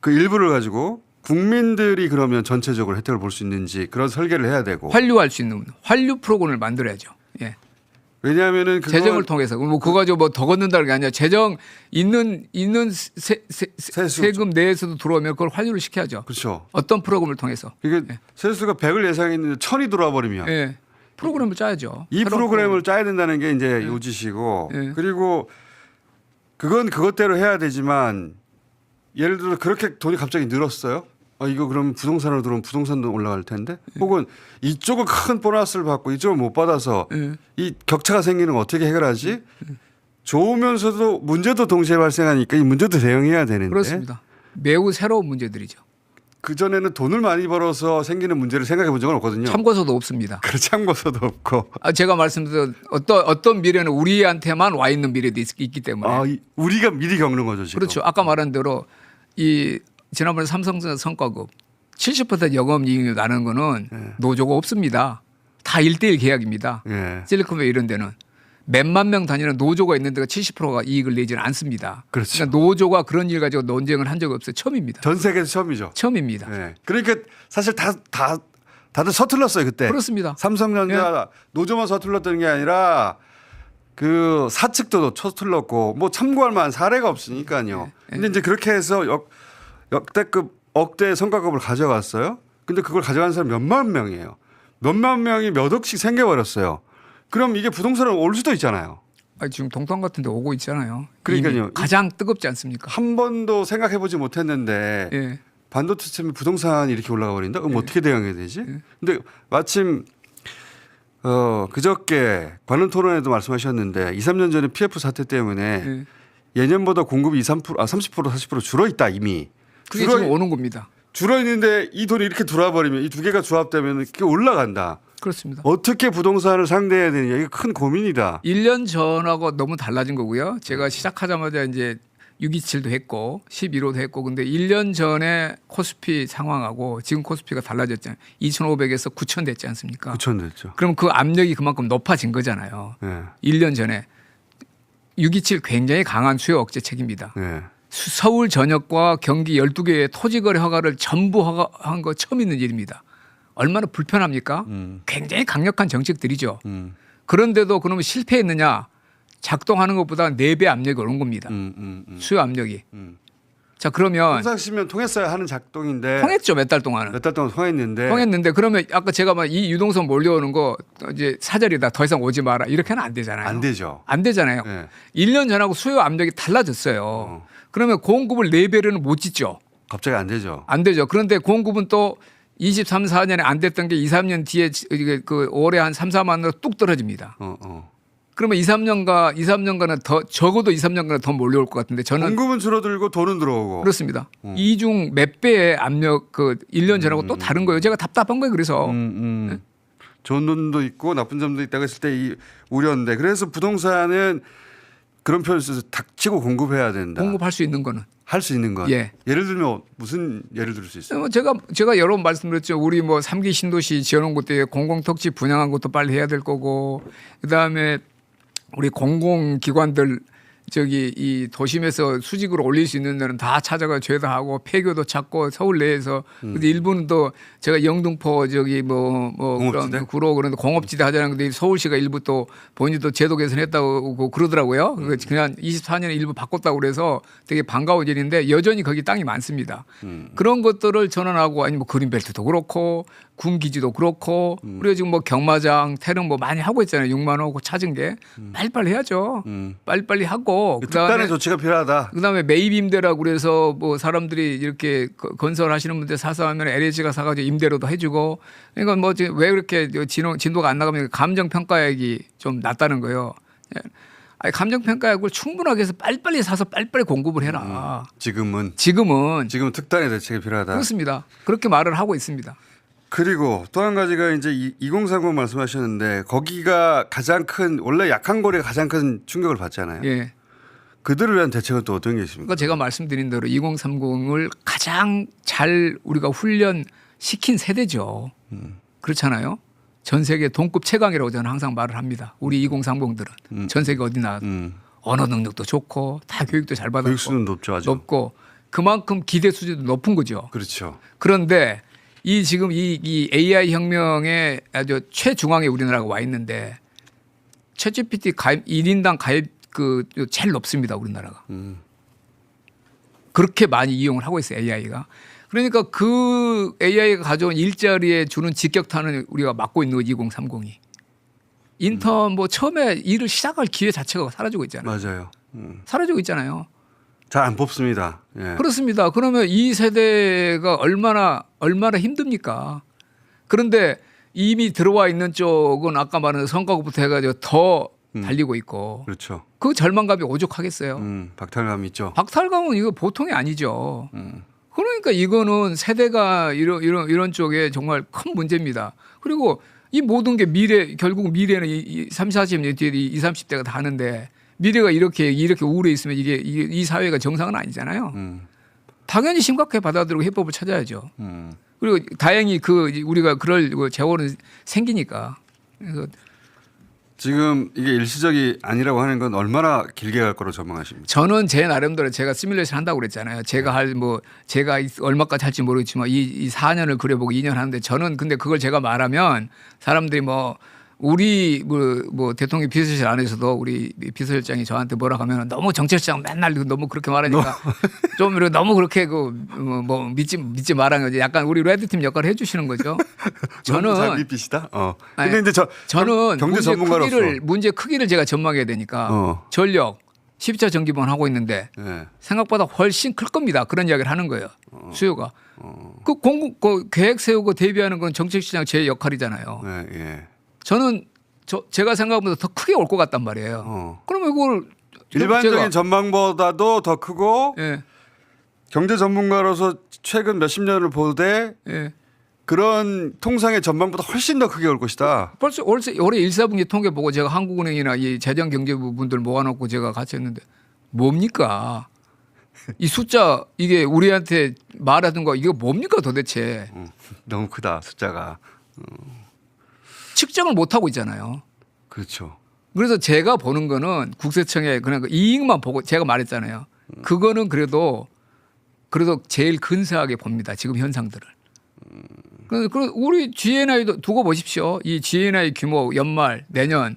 그 일부를 가지고 국민들이 그러면 전체적으로 혜택을 볼 수 있는지 그런 설계를 해야 되고. 환류할 수 있는 환류 프로그램을 만들어야죠. 예. 왜냐하면은 재정을 통해서 뭐 그거 가지고 뭐 더 걷는다는 게 아니라 재정 있는 세금 내에서도 들어오면 그걸 환류를 시켜야죠. 그렇죠. 어떤 프로그램을 통해서. 이게 예. 세수가 100을 예상했는데 1000이 들어와 버리면 예. 프로그램을 짜야죠. 이 프로그램을 짜야 된다는 게 이제 요지시고 예. 그리고 그건 그것대로 해야 되지만 예를 들어 그렇게 돈이 갑자기 늘었어요. 이거 그럼 부동산으로 들어오면 부동산도 올라갈 텐데 혹은 이쪽은 큰 보너스를 받고 이쪽은 못 받아서 이 격차가 생기는 거 어떻게 해결하지? 좋으면서도 문제도 동시에 발생하니까 이 문제도 대응해야 되는데 그렇습니다. 매우 새로운 문제들이죠. 그전에는 돈을 많이 벌어서 생기는 문제를 생각해 본 적은 없거든요. 참고서도 없습니다. 그렇지 참고서도 없고. 제가 말씀드린 어떤 미래는 우리한테만 와 있는 미래도 있기 때문에. 우리가 미리 겪는 거죠 지금. 그렇죠. 아까 말한 대로 이 지난번에 삼성전자 성과급 70% 영업이익이 나는 거는 노조가 없습니다. 다 1대1 계약입니다. 예. 실리콘밸리 이런 데는 몇만 명 다니는 노조가 있는 데가 70%가 이익을 내지는 않습니다. 그렇죠. 그러니까 노조가 그런 일 가지고 논쟁을 한 적이 없어요. 처음입니다. 전 세계에서 처음이죠. 처음입니다. 예. 그러니까 사실 다들 서툴렀어요 그때. 그렇습니다. 삼성전자 노조만 서툴렀던 게 아니라 그 사측도 서툴렀고 뭐 참고할 만한 사례가 없으니까요. 근데 이제 그렇게 해서 역대급 억대 성과급을 가져갔어요. 근데 그걸 가져간 사람 몇만 명이에요. 몇만 명이 몇 억씩 생겨버렸어요. 그럼 이게 부동산으로 올 수도 있잖아요. 지금 동탄 같은 데 오고 있잖아요. 그러니까요. 이미 가장 뜨겁지 않습니까? 한 번도 생각해보지 못했는데 예. 반도체 때문에 부동산이 이렇게 올라가 버린다? 그럼 어떻게 대응해야 되지? 근데 마침 그저께 관련 토론에도 말씀하셨는데 2, 3년 전에 PF 사태 때문에 예년보다 공급이 30% 40% 줄어 있다 이미. 그게 지금 오는 겁니다. 줄어 있는데 이 돈이 이렇게 들어와 버리면 이 두 개가 조합되면 그게 올라간다. 그렇습니다. 어떻게 부동산을 상대해야 되느냐 이게 큰 고민이다. 1년 전하고 너무 달라진 거고요. 제가 시작하자마자 이제 627도 했고 11호도 했고 근데 1년 전에 코스피 상황하고 지금 코스피가 달라졌잖아요. 2,500에서 9,000 됐지 않습니까? 9천 됐죠. 그럼 그 압력이 그만큼 높아진 거잖아요. 네. 1년 전에 627 굉장히 강한 수요 억제책입니다. 네. 서울 전역과 경기 12개의 토지거래 허가를 전부 허가한 거 처음 있는 일입니다. 얼마나 불편합니까? 굉장히 강력한 정책들이죠. 그런데도 그러면 실패했느냐? 작동하는 것보다 4배 압력이 오는 겁니다. 수요 압력이. 자 그러면 평상시면 통했어야 하는 작동인데 통했죠 몇 달 동안은. 몇 달 동안 통했는데 통했는데 그러면 아까 제가 막 이 유동성 몰려오는 거 이제 사절이다 더 이상 오지 마라 이렇게는 안 되잖아요. 안 되죠. 안 되잖아요. 네. 1년 전하고 수요 압력이 달라졌어요. 그러면 공급을 4배로는 못 짓죠. 갑자기 안 되죠. 안 되죠. 그런데 공급은 또 23, 4년에 안 됐던 게 2, 3년 뒤에 그 올해 한 3, 4만으로 뚝 떨어집니다. 그러면 2, 3년간은 더 적어도 2, 3년간은 더 몰려올 것 같은데 저는 공급은 줄어들고 돈은 들어오고. 그렇습니다. 이중 몇 배의 압력 그 1년 전하고 또 다른 거예요. 제가 답답한 거예요. 그래서 네? 좋은 점도 있고 나쁜 점도 있다고 했을 때 이 우려인데 그래서 부동산은 그런 표현을 써서 닥치고 공급해야 된다. 공급할 수 있는 거는 할 수 있는 것. 예. 예를 들면 무슨 예를 들 수 있어요? 제가 여러 번 말씀드렸죠. 우리 뭐 3기 신도시 지어놓은 것도 공공특집 분양한 것도 빨리 해야 될 거고 그다음에 우리 공공기관들 이 도심에서 수직으로 올릴 수 있는 데는 다 찾아가 죄다 하고 폐교도 찾고 서울 내에서 근데 일부는 또 제가 영등포 뭐 공업지대? 그런 구로 그런데 공업지대 하자는 건데 서울시가 일부 또 본인도 제도 개선했다고 그러더라고요. 그냥 24년에 일부 바꿨다고 그래서 되게 반가운 일인데 여전히 거기 땅이 많습니다. 그런 것들을 전환하고 아니 뭐 그린벨트도 그렇고 군기지도 그렇고 우리가 지금 뭐 경마장 태릉 뭐 많이 하고 있잖아요. 6만 원 찾은 게 빨리빨리 해야죠. 빨리빨리 하고 하고 특단의 조치가 필요하다. 그다음에 매입 임대라고 그래서 뭐 사람들이 이렇게 건설하시는 분들 사서 하면 LH가 사가지고 임대료도 해주고 그러니까 뭐 왜 그렇게 진도가 안 나가면 감정 평가액이 좀 낮다는 거예요. 아니, 감정 평가액을 충분하게 해서 빨리빨리 사서 빨리빨리 공급을 해라. 지금은 특단의 대책이 필요하다. 그렇습니다. 그렇게 말을 하고 있습니다. 그리고 또 한 가지가 이제 2030 말씀하셨는데 거기가 가장 큰 원래 약한 거래가 가장 큰 충격을 받잖아요. 예. 그들을 위한 대책은 또 어떤 게 있습니까? 그러니까 제가 말씀드린 대로 2030을 가장 잘 우리가 훈련시킨 세대죠. 그렇잖아요. 전 세계 동급 최강이라고 저는 항상 말을 합니다. 우리 2030들은 전 세계 어디 나가도 언어 능력도 좋고 다 교육도 잘 받았고 교육 수준 높죠, 아주. 높고 그만큼 기대 수준도 높은 거죠. 그렇죠. 그런데 이 지금 이 AI 혁명의 아주 최중앙에 우리나라가 와 있는데 챗GPT 가입 1인당 가입 그 제일 높습니다, 우리나라가. 그렇게 많이 이용을 하고 있어요, AI가. 그러니까 그 AI가 가져온 일자리에 주는 직격탄을 우리가 막고 있는 거 2030이. 인턴 뭐 처음에 일을 시작할 기회 자체가 사라지고 있잖아요. 맞아요. 사라지고 있잖아요. 잘 안 뽑습니다. 예. 그렇습니다. 그러면 이 세대가 얼마나 힘듭니까? 그런데 이미 들어와 있는 쪽은 아까 말한 성과급부터 해가지고 더 달리고 있고 그렇죠. 그 절망감이 오죽하겠어요. 박탈감 있죠. 박탈감은 이거 보통이 아니죠. 그러니까 이거는 세대가 이런 쪽에 정말 큰 문제입니다. 그리고 이 모든 게 결국 미래는 30, 40년 뒤에 20, 30대가 다 하는데 미래가 이렇게 우울해 있으면 이 사회가 정상은 아니잖아요. 당연히 심각하게 받아들이고 해법을 찾아야죠. 그리고 다행히 우리가 그럴 재원은 생기니까. 그래서 지금 이게 일시적이 아니라고 하는 건 얼마나 길게 갈 거로 전망하십니까? 저는 제 나름대로 제가 시뮬레이션 한다고 그랬잖아요. 제가 제가 얼마까지 할지 모르겠지만 이 4년을 그려보고 2년 하는데 저는 근데 그걸 제가 말하면 사람들이 우리 뭐 대통령 비서실 안에서도 우리 비서실장이 저한테 뭐라 하면 너무 정책실장 맨날 너무 그렇게 말하니까 좀 너무 그렇게 뭐 믿지 말라는 거지. 약간 우리 레드팀 역할을 해주시는 거죠. 저는 장밋빛이다. 근데 이제 저는 경제 전문가로서 문제 크기를 제가 전망해야 되니까 전력 12차 전기번 하고 있는데 생각보다 훨씬 클 겁니다. 그런 이야기를 하는 거예요. 수요가. 그 계획 세우고 대비하는 건 정책시장 제 역할이잖아요. 저는 제가 생각보다 더 크게 올 것 같단 말이에요. 그러면 이걸 일반적인 전망보다도 더 크고 예. 경제 전문가로서 최근 몇십 년을 보되 예. 그런 통상의 전망보다 훨씬 더 크게 올 것이다. 벌써 올해 1사분기 통계 보고 제가 한국은행이나 이 재정경제부 분들 모아놓고 제가 같이 했는데 뭡니까? 이 숫자 이게 우리한테 말하던 거 이거 뭡니까 도대체? 너무 크다 숫자가. 측정을 못 하고 있잖아요. 그렇죠. 그래서 제가 보는 거는 국세청에 그냥 이익만 보고 제가 말했잖아요. 그거는 그래도 제일 근사하게 봅니다. 지금 현상들을. 그래서 우리 GNI도 두고 보십시오. 이 GNI 규모 연말 내년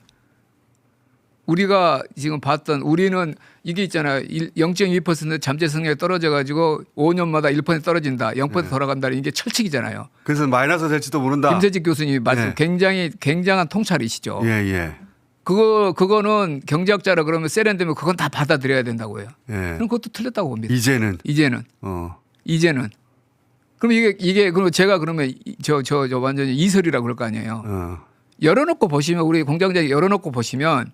우리가 지금 봤던 우리는 이게 있잖아요. 0.2% 잠재 성장이 떨어져 가지고 5년마다 1% 떨어진다. 0% 돌아간다는 이게 철칙이잖아요. 그래서 마이너스 될지도 모른다. 김세직 교수님이 말씀 굉장한 통찰이시죠. 예. 그거는 경제학자라 그러면 세련되면 그건 다 받아들여야 된다고요. 예. 그럼 그것도 틀렸다고 봅니다. 이제는. 그럼 이게 그럼 제가 그러면 저 완전히 이설이라고 그럴 거 아니에요. 열어놓고 보시면 우리 공장장이 열어놓고 보시면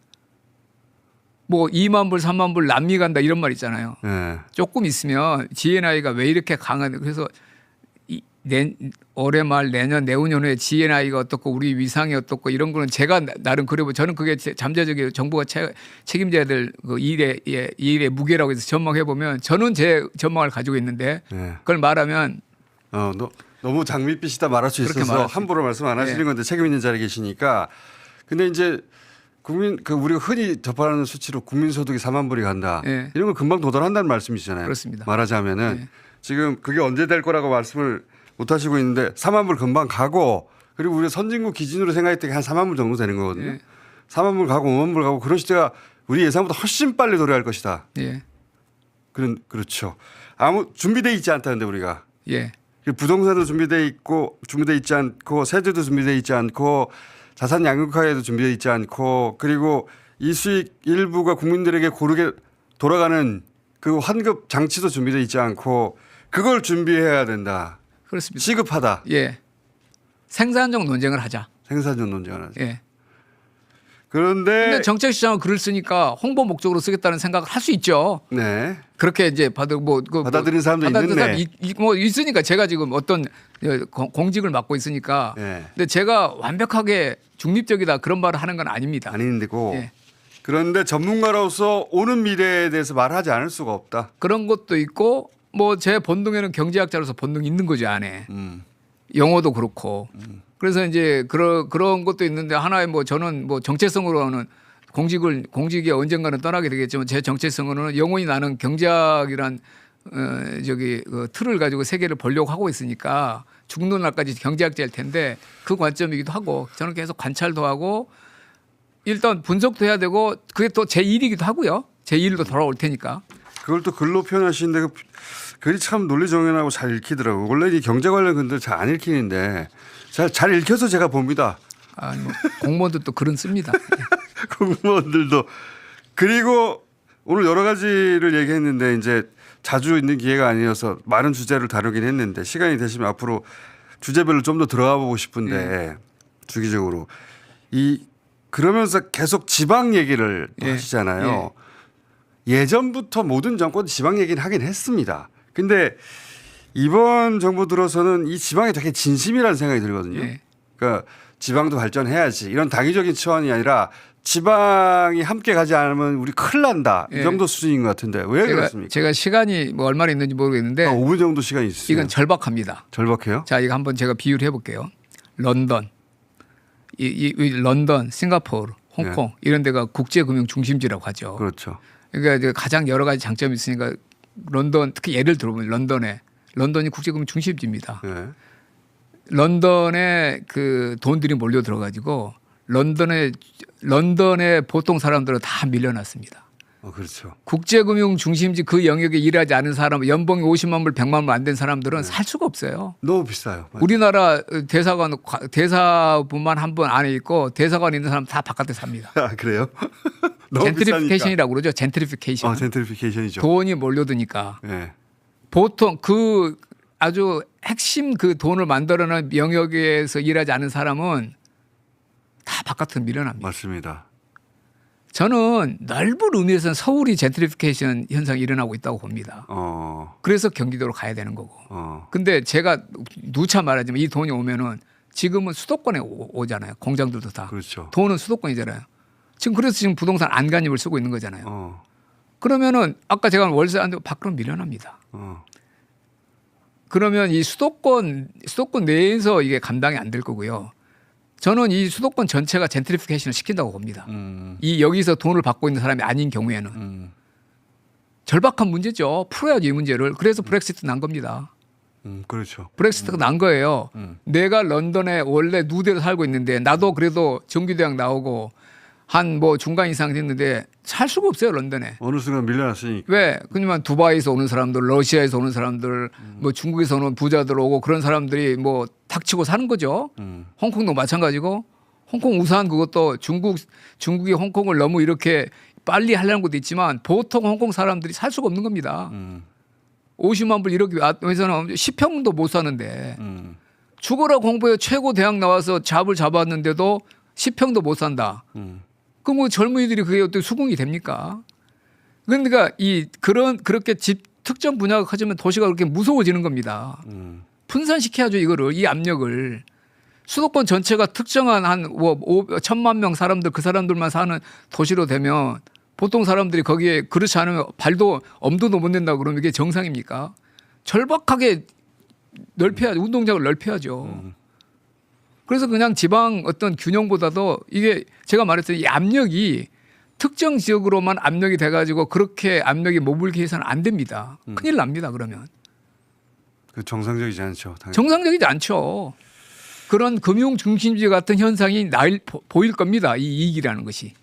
뭐 2만 불, 3만 불 남미 간다 이런 말 있잖아요. 조금 있으면 GNI가 왜 이렇게 강한 그래서 올해 말 내년 내후년에 GNI가 어떻고 우리 위상이 어떻고 이런 거는 제가 나름 그려보 저는 그게 잠재적인 정부가 책임져야 될 그 일의 무게라고 해서 전망해 보면 저는 제 전망을 가지고 있는데 그걸 말하면 너무 장밋빛이다 말할 수 있어서 함부로 말씀 안 하시는 건데 책임 있는 자리에 계시니까 근데 이제 우리가 흔히 접하는 수치로 국민소득이 4만 불이 간다. 이런 건 금방 도달한다는 말씀이시잖아요. 그렇습니다. 말하자면은 지금 그게 언제 될 거라고 말씀을 못 하시고 있는데 4만 불 금방 가고 그리고 우리가 선진국 기준으로 생각했을 때 한 4만 불 정도 되는 거거든요. 4만 불 가고 5만 불 가고 그런 시대가 우리 예상보다 훨씬 빨리 도래할 것이다. 그렇죠. 준비되어 있지 않다는데 우리가. 부동산도 준비되어 있지 않고 세제도 준비되어 있지 않고 자산 양극화에도 준비되어 있지 않고 그리고 이 수익 일부가 국민들에게 고르게 돌아가는 그 환급 장치도 준비되어 있지 않고 그걸 준비해야 된다. 그렇습니다. 시급하다. 예. 생산적 논쟁을 하자. 생산적 논쟁을 하죠. 예. 그런데 근데 정책 시장은 글을 쓰니까 홍보 목적으로 쓰겠다는 생각을 할 수 있죠. 네. 그렇게 이제 받아들이는 사람도 있는데. 뭐 있으니까 제가 지금 어떤 공직을 맡고 있으니까. 네. 근데 제가 완벽하게 중립적이다 그런 말을 하는 건 아닙니다. 아닌데고. 예. 그런데 전문가로서 오는 미래에 대해서 말하지 않을 수가 없다. 그런 것도 있고 뭐 제 본능에는 경제학자로서 본능이 있는 거죠 안에. 영어도 그렇고. 그래서 이제 그런 것도 있는데 하나의 뭐 저는 뭐 정체성으로는 공직이 언젠가는 떠나게 되겠지만 제 정체성으로는 영원히 나는 경제학이란 틀을 가지고 세계를 보려고 하고 있으니까 죽는 날까지 경제학자일 텐데 그 관점이기도 하고 저는 계속 관찰도 하고 일단 분석도 해야 되고 그게 또 제 일이기도 하고요. 제 일로 돌아올 테니까. 그걸 또 글로 표현하시는데 그 글이 참 논리정연하고 잘 읽히더라고요. 원래 이 경제 관련 글들 잘 안 읽히는데 잘 읽혀서 제가 봅니다. 아니 뭐 공무원들도 글은 씁니다. 공무원들도. 그리고 오늘 여러 가지를 얘기했는데 이제 자주 있는 기회가 아니어서 많은 주제를 다루긴 했는데 시간이 되시면 앞으로 주제별로 좀 더 들어가 보고 싶은데 주기적으로 그러면서 계속 지방 얘기를 또 예. 하시잖아요. 예전부터 모든 정권이 지방 얘기는 하긴 했습니다. 근데 이번 정부 들어서는 이 지방이 되게 진심이라는 생각이 들거든요. 예. 그러니까 지방도 발전해야지 이런 당위적인 치환이 아니라 지방이 함께 가지 않으면 우리 큰일 난다. 이 예. 정도 수준인 것 같은데 왜 그렇습니까? 제가 시간이 뭐 얼마나 있는지 모르겠는데 한 5분 정도 시간이 있으세요. 이건 절박합니다. 절박해요? 자, 이거 한번 제가 비유를 해볼게요. 런던, 이 런던, 싱가포르, 홍콩 이런 데가 국제금융 중심지라고 하죠. 그렇죠. 그러니까 이제 가장 여러 가지 장점이 있으니까 런던 특히 예를 들어보면 런던이 국제금융 중심지입니다. 네. 런던에 그 돈들이 몰려 들어가지고 런던에 보통 사람들은 다 밀려났습니다. 그렇죠. 국제금융 중심지 그 영역에 일하지 않은 사람, 연봉이 50만 불, 100만 불 안 된 사람들은 살 수가 없어요. 너무 비싸요. 우리나라 대사부만 한 분 안에 있고 대사관 있는 사람 다 바깥에 삽니다. 아, 그래요? 너무 젠트리피케이션이라고 그러죠. 젠트리피케이션. 젠트리피케이션이죠. 돈이 몰려드니까 네. 보통 그 아주 핵심 그 돈을 만들어낸 영역에서 일하지 않은 사람은 다 바깥으로 밀어납니다. 맞습니다. 저는 넓은 의미에서는 서울이 젠트리피케이션 현상이 일어나고 있다고 봅니다. 그래서 경기도로 가야 되는 거고. 근데 제가 누차 말하지만 이 돈이 오면은 지금은 수도권에 오잖아요. 공장들도 다. 그렇죠. 돈은 수도권이잖아요. 그래서 지금 부동산 안간힘을 쓰고 있는 거잖아요. 그러면은 아까 제가 월세 안 되고 밖으로 밀어납니다. 그러면 이 수도권 내에서 이게 감당이 안 될 거고요. 저는 이 수도권 전체가 젠트리피케이션을 시킨다고 봅니다. 이 여기서 돈을 받고 있는 사람이 아닌 경우에는 절박한 문제죠. 풀어야지 이 문제를. 그래서 브렉시트 난 겁니다. 그렇죠. 브렉시트가 난 거예요. 내가 런던에 원래 누대로 살고 있는데 나도 그래도 정규대학 나오고 한 뭐 중간 이상 됐는데 살 수가 없어요 런던에. 어느 순간 밀려났으니까. 왜? 그냥 두바이에서 오는 사람들, 러시아에서 오는 사람들, 뭐 중국에서 오는 부자들 오고 그런 사람들이 뭐 닥치고 사는 거죠. 홍콩도 마찬가지고 홍콩 우산 그것도 중국이 홍콩을 너무 이렇게 빨리 하려는 것도 있지만 보통 홍콩 사람들이 살 수가 없는 겁니다. 50만 불 이렇게 해서는 10평도 못 사는데 죽어라 공부해 최고 대학 나와서 잡을 잡았는데도 10평도 못 산다. 그럼 뭐 젊은이들이 그게 어떻게 수긍이 됩니까? 그러니까 그렇게 집 특정 분야가 커지면 도시가 그렇게 무서워지는 겁니다. 분산시켜야죠 이거를 이 압력을. 수도권 전체가 특정한 한 1,000만 명 사람들 그 사람들만 사는 도시로 되면 보통 사람들이 거기에 그렇지 않으면 엄두도 못 낸다 그러면 이게 정상입니까? 절박하게 넓혀야죠. 운동장을 넓혀야죠. 그래서 그냥 지방 어떤 균형보다도 이게 제가 말했듯이 이 압력이 특정 지역으로만 압력이 돼가지고 그렇게 압력이 머물게 해서는 안 됩니다. 큰일 납니다 그러면. 그 정상적이지 않죠. 당연히. 정상적이지 않죠. 그런 금융 중심지 같은 현상이 보일 겁니다. 이 이익이라는 것이.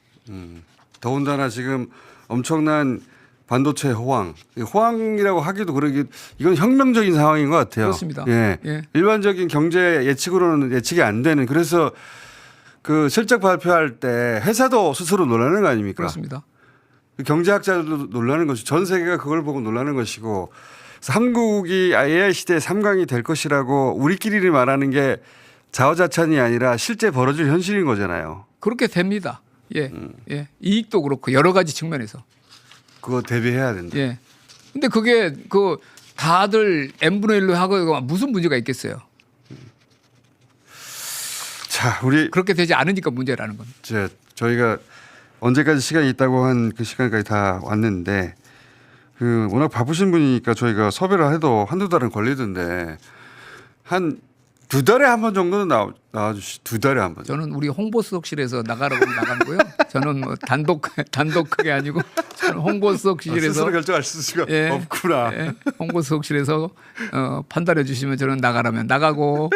더군다나 지금 엄청난 반도체 호황이라고 하기도 그러기 이건 혁명적인 상황인 것 같아요. 그렇습니다. 예. 예. 일반적인 경제 예측으로는 예측이 안 되는 그래서 그 실적 발표할 때 회사도 스스로 놀라는 거 아닙니까? 그렇습니다. 경제학자들도 놀라는 것이 전 세계가 그걸 보고 놀라는 것이고 그래서 한국이 AI 시대의 3강이 될 것이라고 우리끼리 말하는 게 자화자찬이 아니라 실제 벌어질 현실인 거잖아요. 그렇게 됩니다. 예, 예. 이익도 그렇고 여러 가지 측면에서. 그거 대비해야 된다. 예. 근데 그게 그 다들 n분의 1로 하고 이거 무슨 문제가 있겠어요. 자, 우리 그렇게 되지 않으니까 문제라는 겁니다. 이제 저희가 언제까지 시간이 있다고 한 그 시간까지 다 왔는데 그 워낙 바쁘신 분이니까 저희가 섭외를 해도 한두 달은 걸리던데 한 두 달에 한 번 정도는 나와주시. 두 달에 한 번. 저는 우리 홍보수석실에서 나가라고 나가고요. 저는 뭐 단독하게 아니고 저는 홍보수석실에서 스스로 결정할 수가 예, 없구나. 예, 홍보수석실에서 판단해 주시면 저는 나가라면 나가고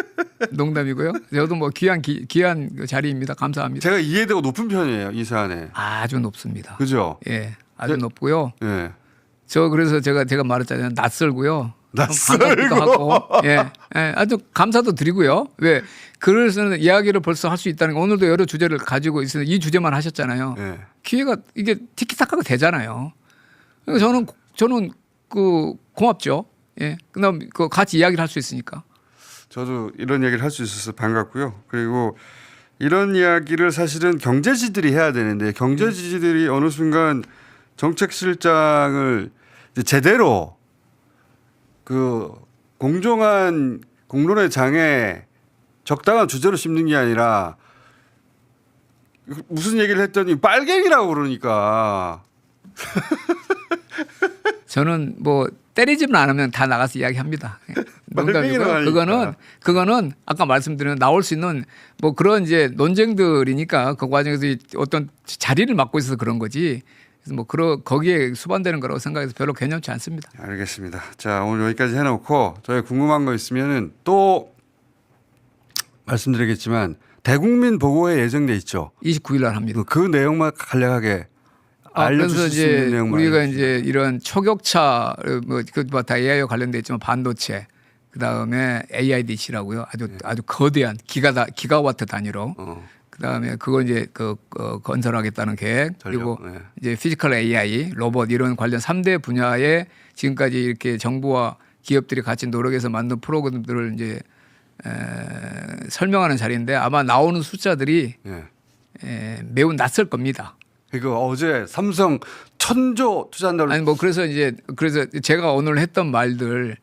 농담이고요. 저도 뭐 귀한 그 자리입니다. 감사합니다. 제가 이해되고 높은 편이에요 이 사안에. 아주 높습니다. 그죠? 예, 아주 높고요. 예. 저 그래서 제가 말했잖아요. 낯설고요. 낯설고. 반갑기도 하고, 예, 예, 아주 감사도 드리고요. 왜 글을 쓰는 이야기를 벌써 할 수 있다는 거 오늘도 여러 주제를 가지고 있어서 이 주제만 하셨잖아요. 예. 기회가 이게 티키타카가 되잖아요. 그러니까 저는 그 고맙죠. 예, 그다음 그 같이 이야기를 할 수 있으니까. 저도 이런 얘기를 할 수 있어서 반갑고요. 그리고 이런 이야기를 사실은 경제지들이 해야 되는데 경제지들이 어느 순간 정책실장을 이제 제대로 그 공정한 공론의 장에 적당한 주제로 씹는 게 아니라 무슨 얘기를 했더니 빨갱이라고 그러니까 저는 뭐 때리지만 않으면 다 나가서 이야기합니다. 농담이고요. 그거는 아까 말씀드린 나올 수 있는 뭐 그런 이제 논쟁들이니까 그 과정에서 어떤 자리를 맡고 있어서 그런 거지. 그래서 뭐 거기에 수반되는 거라고 생각해서 별로 개념치 않습니다. 알겠습니다. 자, 오늘 여기까지 해놓고 저희 궁금한 거 있으면은 또 말씀드리겠지만 대국민 보고회 예정돼 있죠. 29일 날 합니다. 그 내용만 간략하게 그래서 알려주실 수 있는 이제 내용만 우리가 알려주세요. 이제 이런 초격차 뭐다 AI와 관련돼 있지만 반도체 그다음에 AIDC라고요. 아주 거대한 기가와트 단위로. 그다음에 그거 이제 건설하겠다는 계획 그리고 네. 이제 피지컬 AI, 로봇 이런 관련 3대 분야에 지금까지 이렇게 정부와 기업들이 같이 노력해서 만든 프로그램들을 이제 설명하는 자리인데 아마 나오는 숫자들이 예. 매우 낯설 겁니다. 이거 어제 삼성 1,000조 투자한다고 아니 뭐 그래서 제가 오늘 했던 말들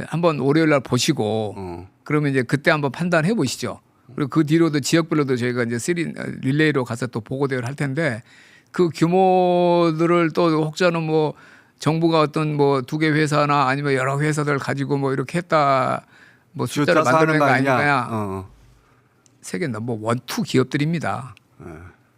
한번 월요일 날 보시고 그러면 이제 그때 한번 판단해 보시죠. 그리고 그 뒤로도 지역별로도 저희가 이제 릴레이로 가서 또 보고 대회를 할 텐데 그 규모들을 또 혹자는 뭐 정부가 어떤 뭐 2개 회사나 아니면 여러 회사들 가지고 뭐 이렇게 했다 뭐 숫자를 만들어낸 거 아니냐. 세계 넘버 1, 2 기업들입니다.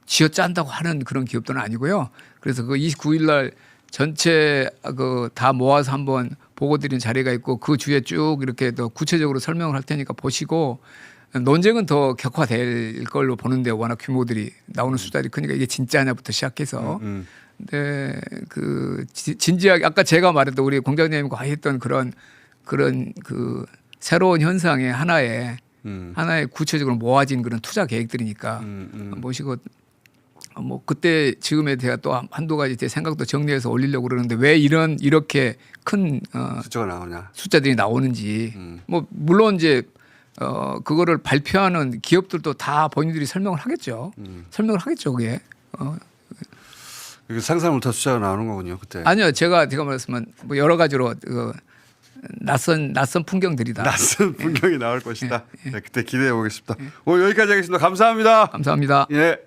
쥐어 짠다고 하는 그런 기업들은 아니고요. 그래서 그 29일 날 전체 그 다 모아서 한번 보고 드린 자리가 있고 그 주에 쭉 이렇게 더 구체적으로 설명을 할 테니까 보시고 논쟁은 더 격화될 걸로 보는데 워낙 규모들이 나오는 숫자들이 크니까 이게 진짜냐부터 시작해서 근데 그 진지하게 아까 제가 말했던 우리 공장장님과 했던 그런 그 새로운 현상의 하나의 구체적으로 모아진 그런 투자 계획들이니까 모시고 뭐 그때 지금에 대해 또 한두 가지 제 생각도 정리해서 올리려고 그러는데 왜 이렇게 큰 숫자가 나오냐? 숫자들이 나오는지 뭐 물론 이제 그거를 발표하는 기업들도 다 본인들이 설명을 하겠죠. 설명을 하겠죠, 그게. 이게 상상 못한 숫자가 나오는 거군요, 그때. 아니요, 제가 말했으면 뭐 여러 가지로 낯선 풍경들이다. 낯선 풍경이 나올 것이다. 네, 그때 기대해 보겠습니다. 오늘 여기까지 하겠습니다. 감사합니다. 감사합니다. 예.